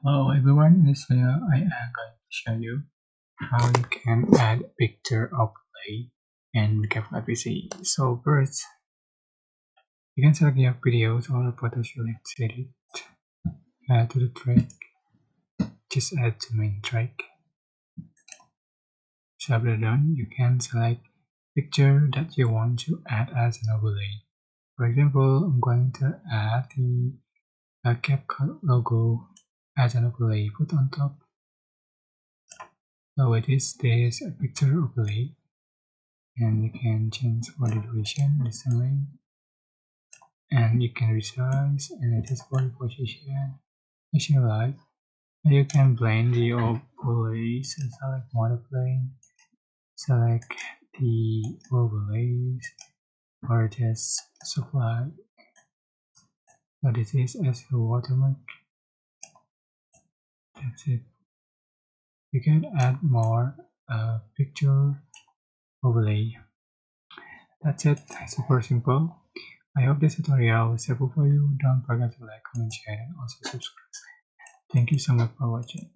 Hello everyone, in this video I am going to show you how you can add picture overlay in CapCut PC. So first, you can select your videos or photos you like to edit. Add to the track, just add to main track. So after done, you can select picture that you want to add as an overlay. For example, I'm going to add the CapCut logo as an overlay put on top. So it is this picture overlay, and you can change for the duration the same way, and you can resize, and it is for the position as you like. And you can blend the overlays, so select monoplane, select the overlays, or just supply. So this is as a watermark. That's it. You can add more picture overlay. That's it. Super simple. I hope this tutorial was helpful for you. Don't forget to like, comment, share, and also subscribe. Thank you so much for watching.